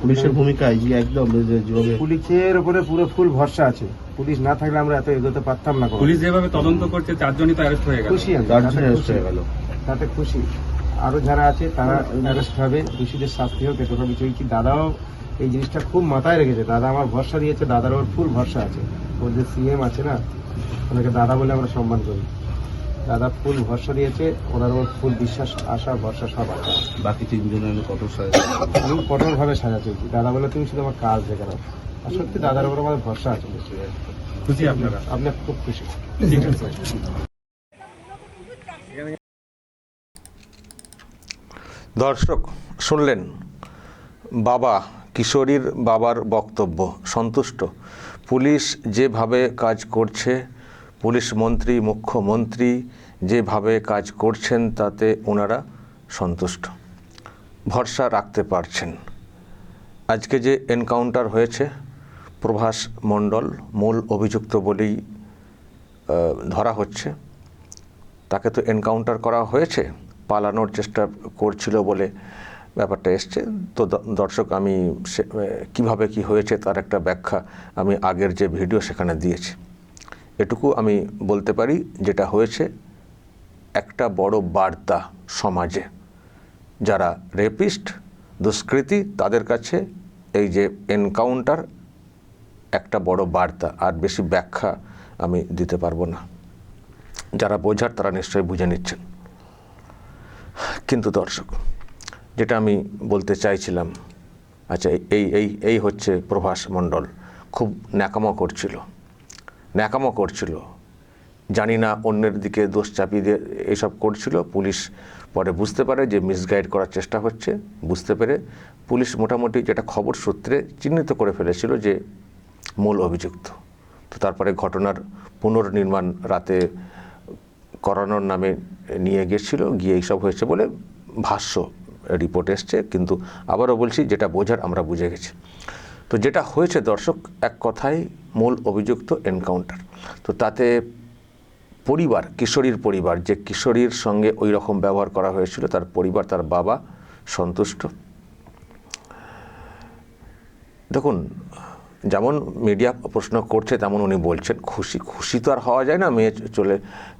পুলিশের ভূমিকায় যে একদম যেভাবে পুলিশের উপরে পুরো ফুল ভরসা আছে। পুলিশ না থাকলে আমরা এত এগোতে পারতাম না। পুলিশ যেভাবে তদন্ত করছে 4 জনই তো অ্যারেস্ট হয়ে গেল। খুশি আমি, চারজন arrest হয়ে গেল। তাতে খুশি। আরো যারা আছে তারা অ্যারেস্ট হবে, দোষীদের শাস্তি হোক, এটা সবই চলছি। দাদাও এই জিনিসটা খুব মাথায় রেখেছে। দাদা আমার ভরসা দিয়েছে, দাদার ওর ফুল ভরসা আছে। ওর যে সিএম আছে না, ওনাকে দাদা বলে আমরা সম্মান করি। দাদা ফুল ভরসা দিয়েছে, ওনার ওর ফুল বিশ্বাস, আশা, ভরসা সব আছে। বাকি তিনজনের কত আমি কঠোর ভাবে সাজা চলছি। দাদা বলে তুমি শুধু আমার কাজ দেখে নাও। আর সত্যি দাদার উপর আমাদের ভরসা আছে। খুশি আপনারা? আপনার খুব খুশি। ঠিক আছে। দর্শক শুনলেন বাবা, কিশোরীর বাবার বক্তব্য। সন্তুষ্ট পুলিশ যেভাবে কাজ করছে, পুলিশ মন্ত্রী, মুখ্যমন্ত্রী যেভাবে কাজ করছেন তাতে ওনারা সন্তুষ্ট, ভরসা রাখতে পারছেন। আজকে যে এনকাউন্টার হয়েছে, প্রভাস মণ্ডল মূল অভিযুক্ত বলেই ধরা হচ্ছে। তাকে তো এনকাউন্টার করা হয়েছে, পালানোর চেষ্টা করছিল বলে ব্যাপারটা এসছে। তো দর্শক, আমি কিভাবে কি হয়েছে তার একটা ব্যাখ্যা আমি আগের যে ভিডিও সেখানে দিয়েছি। এটুকু আমি বলতে পারি, যেটা হয়েছে একটা বড় বার্তা সমাজে। যারা রেপিস্ট, দুষ্কৃতী, তাদের কাছে এই যে এনকাউন্টার একটা বড় বার্তা। আর বেশি ব্যাখ্যা আমি দিতে পারবো না। যারা বোঝার তারা নিশ্চয়ই বুঝে নিচ্ছেন। কিন্তু দর্শক, যেটা আমি বলতে চাইছিলাম, আচ্ছা, এই হচ্ছে প্রভাস মণ্ডল। খুব ন্যাকামো করছিল। জানি না অন্যের দিকে দোষ চাপিয়ে দিয়ে এইসব করছিল। পুলিশ পরে বুঝতে পারে যে মিসগাইড করার চেষ্টা হচ্ছে। বুঝতে পেরে পুলিশ মোটামুটি যেটা খবর সূত্রে চিহ্নিত করে ফেলেছিল যে মূল অভিযুক্ত। তো তারপরে ঘটনার পুনর্নির্মাণ রাতে করানোর নামে নিয়ে গিয়ে এইসব হয়েছে বলে ভাষ্য রিপোর্ট এসছে। কিন্তু আবারও বলছি, যেটা বোঝার আমরা বুঝে গেছি। তো যেটা হয়েছে দর্শক, এক কথায় মূল অভিযুক্ত এনকাউন্টার। তো তাতে পরিবার, কিশোরীর পরিবার, যে কিশোরীর সঙ্গে ওই রকম ব্যবহার করা হয়েছিল, তার পরিবার, তার বাবা সন্তুষ্ট। দেখুন, যেমন মিডিয়া প্রশ্ন করছে তেমন উনি বলছেন খুশি তো আর হওয়া যায় না, মেয়ে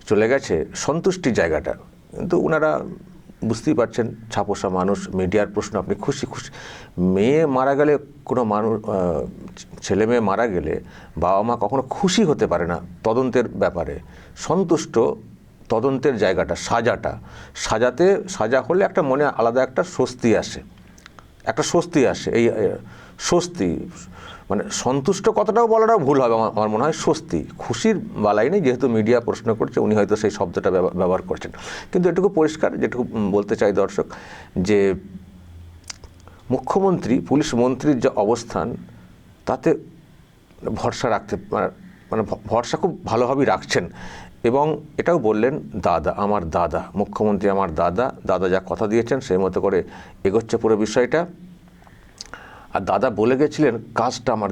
চলে গেছে, সন্তুষ্টির জায়গাটা। কিন্তু ওনারা বুঝতেই পারছেন, ছাপোষা মানুষ, মিডিয়ার প্রশ্ন আপনি খুশি। মেয়ে মারা গেলে, কোনো মানুষ, ছেলে মেয়ে মারা গেলে বাবা মা কখনো খুশি হতে পারে না তদন্তের ব্যাপারে। সন্তুষ্ট তদন্তের জায়গাটা, সাজা হলে একটা মনে আলাদা একটা স্বস্তি আসে। এই স্বস্তি, মানে সন্তুষ্ট কথাটাও বলাটাও ভুল হবে আমার মনে হয়। স্বস্তি, খুশির বালাই নেই। যেহেতু মিডিয়া প্রশ্ন করছে, উনি হয়তো সেই শব্দটা ব্যবহার করছেন। কিন্তু এটুকু পরিষ্কার, যেটুকু বলতে চাই দর্শক, যে মুখ্যমন্ত্রী, পুলিশ মন্ত্রীর যে অবস্থান, তাতে ভরসা রাখতে, মানে ভরসা খুব ভালোভাবেই রাখছেন। এবং এটাও বললেন, আমার দাদা, মুখ্যমন্ত্রী আমার দাদা যা কথা দিয়েছেন সেই মতো করে এগোচ্ছে পুরো বিষয়টা। আর দাদা বলে গেছিলেন, কাজটা আমার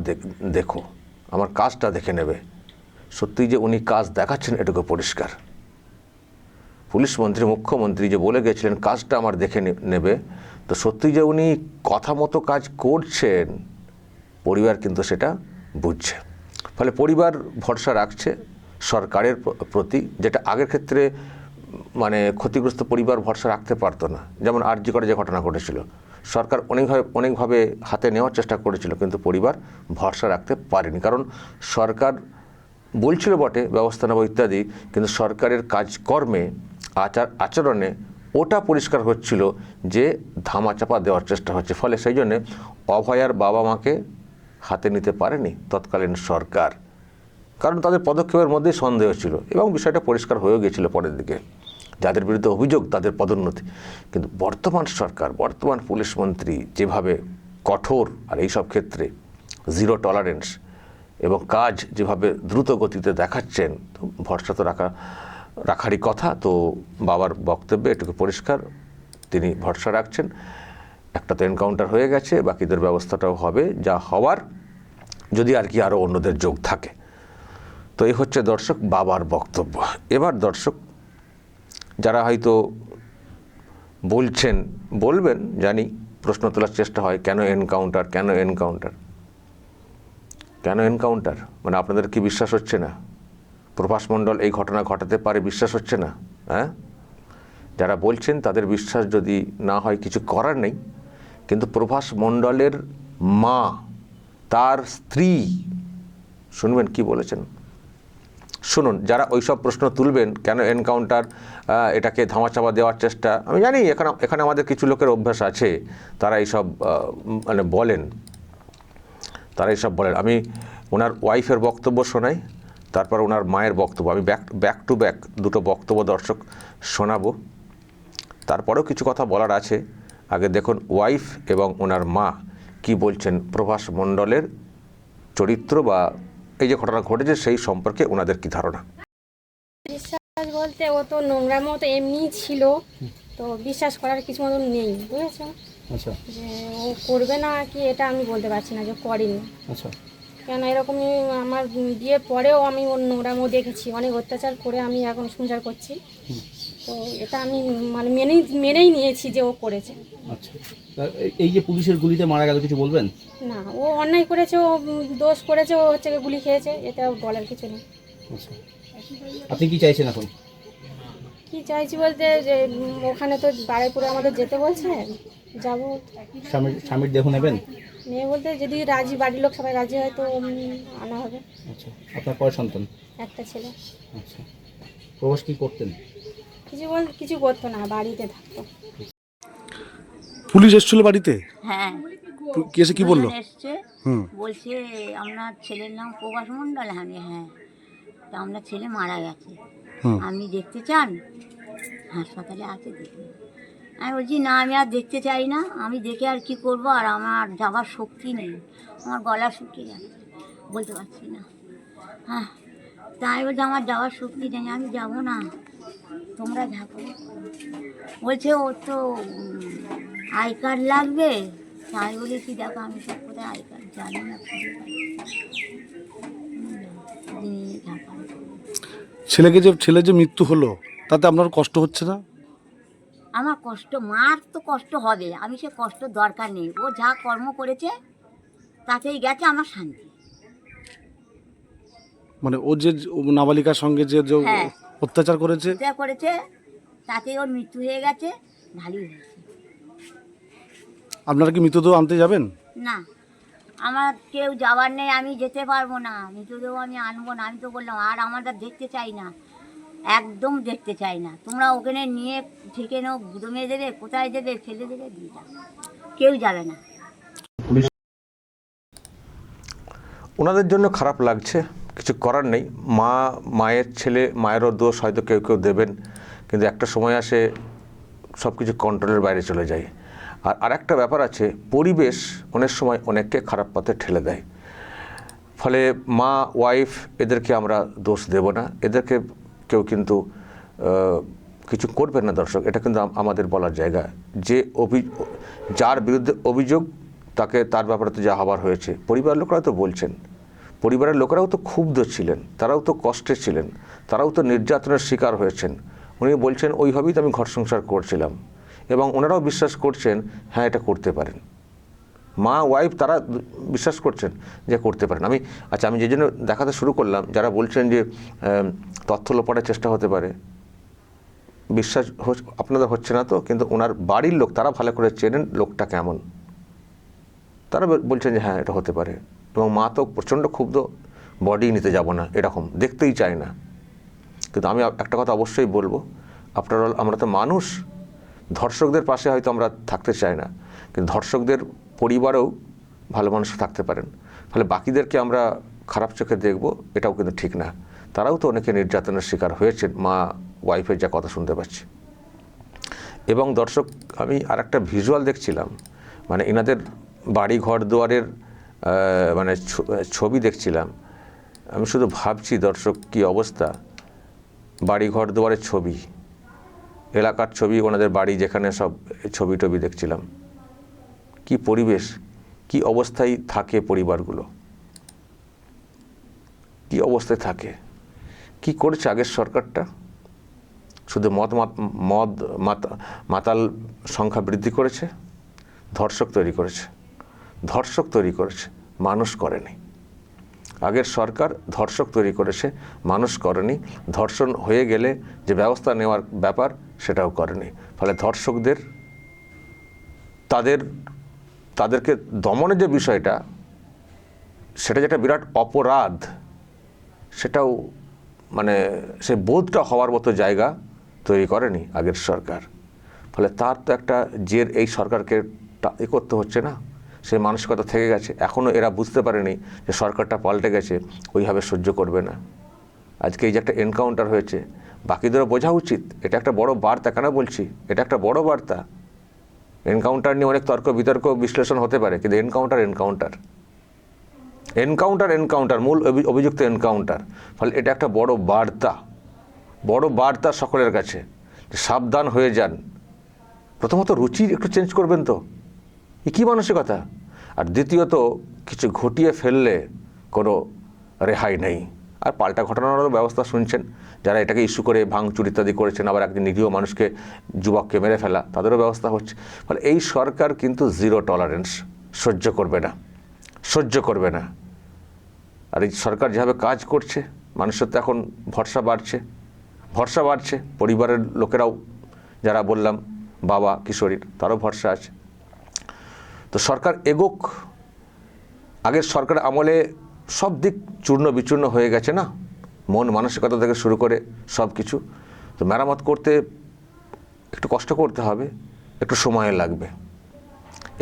দেখো, আমার কাজটা দেখে নেবে। সত্যি যে উনি কাজ দেখাচ্ছেন এটুকু পরিষ্কার। পুলিশ মন্ত্রী, মুখ্যমন্ত্রী যে বলে গেছিলেন কাজটা আমার দেখে নেবে, তো সত্যি যে উনি কথা মতো কাজ করছেন, পরিবার কিন্তু সেটা বুঝছে। ফলে পরিবার ভরসা রাখছে সরকারের প্রতি, যেটা আগের ক্ষেত্রে মানে ক্ষতিগ্রস্ত পরিবার ভরসা রাখতে পারতো না। যেমন আরজি করে যে ঘটনা ঘটেছিল, সরকার অনেকভাবে হাতে নেওয়ার চেষ্টা করেছিল, কিন্তু পরিবার ভরসা রাখতে পারেনি। কারণ সরকার বলছিল বটে ব্যবস্থা নেব ইত্যাদি, কিন্তু সরকারের কাজকর্মে, আচরণে ওটা পরিষ্কার হচ্ছিল যে ধামাচাপা দেওয়ার চেষ্টা হচ্ছে। ফলে সেই জন্যে অভয়ার বাবা মাকে হাতে নিতে পারেনি তৎকালীন সরকার, কারণ তাদের পদক্ষেপের মধ্যেই সন্দেহ ছিল এবং বিষয়টা পরিষ্কার হয়েও গিয়েছিল পরের দিকে। যাদের বিরুদ্ধে অভিযোগ তাদের পদোন্নতি। কিন্তু বর্তমান সরকার, বর্তমান পুলিশ মন্ত্রী যেভাবে কঠোর, আর এইসব ক্ষেত্রে জিরো টলারেন্স, এবং কাজ যেভাবে দ্রুত গতিতে দেখাচ্ছেন, তো ভরসা তো রাখারই কথা। তো বাবার বক্তব্যে এটুকু পরিষ্কার, তিনি ভরসা রাখছেন। একটা তো এনকাউন্টার হয়ে গেছে, বাকিদের ব্যবস্থাটাও হবে যা হওয়ার, যদি আর কি আরও অন্যদের যোগ থাকে। তো এই হচ্ছে দর্শক বাবার বক্তব্য। এবার দর্শক, যারা হয়তো বলবেন জানি, প্রশ্ন তোলার চেষ্টা হয়, কেন এনকাউন্টার, কেন এনকাউন্টার, কেন এনকাউন্টার? মানে আপনাদের কি বিশ্বাস হচ্ছে না প্রভাস মণ্ডল এই ঘটনা ঘটাতে পারে? বিশ্বাস হচ্ছে না? হ্যাঁ, যারা বলছেন তাদের বিশ্বাস যদি না হয় কিছু করার নেই, কিন্তু প্রভাস মণ্ডলের মা, তার স্ত্রী, শুনবেন কি বলেছেন, শুনুন। যারা ওইসব প্রশ্ন তুলবেন, কেন এনকাউন্টার, এটাকে ধামাচাপা দেওয়ার চেষ্টা, আমি জানি এখানে আমাদের কিছু লোকের অভ্যাস আছে, তারা এইসব মানে বলেন, আমি ওনার ওয়াইফের বক্তব্য শোনাই, তারপর ওনার মায়ের বক্তব্য, আমি ব্যাক টু ব্যাক দুটো বক্তব্য দর্শক শোনাবো, তারপরেও কিছু কথা বলার আছে। আগে দেখুন ওয়াইফ এবং ওনার মা কি বলছেন প্রভাস মণ্ডলের চরিত্র বা এই যে ঘটনা ঘটেছে সেই সম্পর্কে ওনাদের কি ধারণা। বিশ্বাস বলতে ও তো নোংরার মতো এমনিই ছিল, তো বিশ্বাস করার কিছু মতন নেই, বুঝেছো? আচ্ছা যে ও করবে না কি এটা আমি বলতে পারছি না যে করেনি। আচ্ছা কেন এরকমই আমার বিয়ের পরেও আমি ওর নোংরামও দেখেছি, অনেক অত্যাচার করে আমি এখন সংসার করছি, তো এটা আমি মানে মেনেই নিয়েছি যে ও করেছে। আচ্ছা, এই যে পুলিশের গুলিতে মারা গেল, কিছু বলবেন? না, ও অন্যায় করেছে, ও দোষ করেছে, ও হচ্ছে গুলি খেয়েছে, এটা বলার কিছু নেই। আচ্ছা, আপনি কি চাইছেন এখন? কি চাইছি বলতে যে ওখানে তো বারুইপুরে আমাদের যেতে বলছে, যাবো। স্বামীর দেহ নেবেন? মেয়ে বলতে যদি রাজি, বাড়ির লোক সবাই রাজি হয় তো আনা হবে। আচ্ছা, আপনার কয় সন্তান? একটা ছেলে। আচ্ছা, প্রবাস কি করতেন? কিছু করতো না, বাড়িতে থাকতো। পুলিশ এসেছিল বাড়িতে? হ্যাঁ, এসে কি বললো? দুজন এসছে, বলছে আপনার ছেলের নাম প্রভাস মণ্ডল। হ্যাঁ, তা আপনার ছেলে মারা গেছে, আপনি দেখতে চান? হাসপাতালে আছে, দেখুন। আমি বলছি না, আমি আর দেখতে চাই না, আমি দেখে আর কি করব, আর আমার যাবার শক্তি নেই, আমার গলা শুকিয়ে যাচ্ছে, বলতে পারছি না। হ্যাঁ, তা আমি বলছি আমার যাওয়ার শক্তি নেই, আমি যাব না, তোমরা যাবো। বলছে ও তো আই কার্ড লাগবে। আমি বলেছি দেখো আমি সব কোথায় আই কার্ড জানি না, ছেলে যে মৃত্যু হলো তাতে আপনার কষ্ট হচ্ছে না? আমার কষ্ট, মার তো কষ্ট হবে, আমি সে কষ্ট দরকার নেই, ও যা কর্ম করেছে তাতেই গেছে, আমার শান্তি। মানে ও যে নাবালিকার সঙ্গে যে হ্যাঁ, অত্যাচার করেছে তাতেই ওর মৃত্যু হয়ে গেছে, ভালোই হয়েছে। আপনারা কি মৃতদেহ আনতে যাবেন? না, আমার কেউ যাওয়ার নেই, আমি যেতে পারবো না, মৃতদেহ আমি আনবো না। আমি তো বললাম আর আমাদের দেখতে চাই না, একদম দেখতে চাই না। তোমরা ওখানে নিয়ে থেকে নাও, গুদমে দেবে, কোথায় দেবে, ফেলে দেবে, দিয়ে যাবে, কেউ যাবে না। ওনাদের জন্য খারাপ লাগছে, কিছু করার নেই। মায়ের ছেলে, মায়েরও দোষ হয়তো কেউ কেউ দেবেন, কিন্তু একটা সময় আসে সব কিছু কন্ট্রোলের বাইরে চলে যায়। আর একটা ব্যাপার আছে, পরিবেশ অনেক সময় অনেককে খারাপ পথে ঠেলে দেয়। ফলে মা, ওয়াইফ, এদেরকে আমরা দোষ দেব না, এদেরকে কেউ কিন্তু কিছু করবেন না দর্শক, এটা কিন্তু আমাদের বলার জায়গা। যার বিরুদ্ধে অভিযোগ তার ব্যাপারে তো যা হবার হয়েছে, পরিবারের লোকেরাও তো বলছেন, পরিবারের লোকেরাও তো ক্ষুব্ধ ছিলেন, তারাও তো কষ্টে ছিলেন, তারাও তো নির্যাতনের শিকার হয়েছেন। উনি বলছেন ওইভাবেই তো আমি ঘর সংসার করছিলাম, এবং ওনারাও বিশ্বাস করছেন হ্যাঁ এটা করতে পারেন। মা, ওয়াইফ তারা বিশ্বাস করছেন যে করতে পারেন। আমি যে জন্য দেখাতে শুরু করলাম, যারা বলছেন যে তথ্য লোপাটের চেষ্টা হতে পারে, বিশ্বাস আপনাদের হচ্ছে না তো, কিন্তু ওনার বাড়ির লোক তারা ভালো করে চেনেন লোকটা কেমন, তারা বলছেন যে হ্যাঁ এটা হতে পারে। এবং মা তো প্রচণ্ড ক্ষুব্ধ, বডি নিতে যাব না এরকম, দেখতেই চায় না। কিন্তু আমি একটা কথা অবশ্যই বলবো, আমরা তো মানুষ, ধর্ষকদের পাশে হয়তো আমরা থাকতে চাই না, কিন্তু ধর্ষকদের পরিবারেও ভালো মানুষ থাকতে পারেন। ফলে বাকিদেরকে আমরা খারাপ চোখে দেখব, এটাও কিন্তু ঠিক না। তারাও তো অনেকে নির্যাতনের শিকার হয়েছেন, মা, ওয়াইফের যা কথা শুনতে পাচ্ছি। এবং দর্শক, আমি আর একটা ভিজুয়াল দেখছিলাম, মানে এনাদের বাড়ি ঘর দুয়ারের মানে ছবি দেখছিলাম। আমি শুধু ভাবছি দর্শক কী অবস্থা, বাড়ি ঘর দুয়ারের ছবি, এলাকার ছবি, ওনাদের বাড়ি যেখানে সব ছবি টবি দেখছিলাম। কি পরিবেশ, কি অবস্থায় থাকে পরিবারগুলো, কি অবস্থায় থাকে, কি করেছে আগের সরকারটা? শুধু মাতাল সংখ্যা বৃদ্ধি করেছে, ধর্ষক তৈরি করেছে, ধর্ষক তৈরি করেছে, মানুষ করেনি। আগের সরকার ধর্ষক তৈরি করেছে, মানুষ করেনি। ধর্ষণ হয়ে গেলে যে ব্যবস্থা নেওয়ার ব্যাপার সেটাও করেনি। ফলে ধর্ষকদের তাদেরকে দমনের যে বিষয়টা, সেটা যেটা বিরাট অপরাধ, সেটাও মানে সে বোধটা হওয়ার মতো জায়গা তৈরি করেনি আগের সরকার। ফলে তার তো একটা জের এই সরকারকে করতে হচ্ছে না, সেই মানসিকতা থেকে গেছে। এখনও এরা বুঝতে পারেনি যে সরকারটা পাল্টে গেছে, ওইভাবে সহ্য করবে না। আজকে এই যে একটা এনকাউন্টার হয়েছে, বাকিদেরও বোঝা উচিত এটা একটা বড় বার্তা। কেন বলছি এটা একটা বড় বার্তা? এনকাউন্টার নিয়ে অনেক তর্ক বিতর্ক বিশ্লেষণ হতে পারে, কিন্তু এনকাউন্টার মূল অভিযুক্ত এনকাউন্টার। ফলে এটা একটা বড় বার্তা সকলের কাছে যে সাবধান হয়ে যান। প্রথমত রুচি একটু চেঞ্জ করবেন তো, এ কী মানসিকতা। আর দ্বিতীয়ত কিছু ঘটিয়ে ফেললে কোনো রেহাই নেই। আর পাল্টা ঘটনারও ব্যবস্থা শুনছেন, যারা এটাকে ইস্যু করে ভাঙচুর ইত্যাদি করেছেন, আবার একজন নিরীহ মানুষকে, যুবককে মেরে ফেলা, তাদেরও ব্যবস্থা হচ্ছে। ফলে এই সরকার কিন্তু জিরো টলারেন্স, সহ্য করবে না। আর এই সরকার যেভাবে কাজ করছে, মানুষের তো এখন ভরসা বাড়ছে। পরিবারের লোকেরাও, যারা বললাম বাবা কিশোরীর, তারও ভরসা আছে। তো সরকার এগোক। আগের সরকার আমলে সব দিক চূর্ণ বিচূর্ণ হয়ে গেছে না, মন মানসিকতা থেকে শুরু করে সব কিছু। তো মেরামত করতে একটু কষ্ট করতে হবে, একটু সময় লাগবে।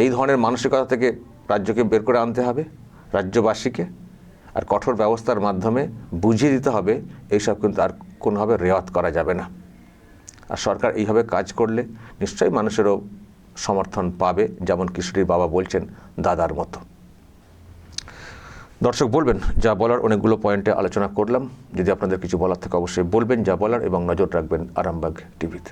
এই ধরনের মানসিকতা থেকে রাজ্যকে বের করে আনতে হবে, রাজ্যবাসীকে। আর কঠোর ব্যবস্থার মাধ্যমে বুঝিয়ে দিতে হবে এইসব কিন্তু আর কোনোভাবে রেওয়াত করা যাবে না। আর সরকার এইভাবে কাজ করলে নিশ্চয়ই মানুষেরও সমর্থন পাবে, যেমন কিশোরীর বাবা বলছেন, দাদার মতো। দর্শক বলবেন, যা বলার অনেকগুলো পয়েন্টে আলোচনা করলাম। যদি আপনাদের কিছু বলার থাকে অবশ্যই বলবেন যা বলার, এবং নজর রাখবেন আরামবাগ টিভিতে।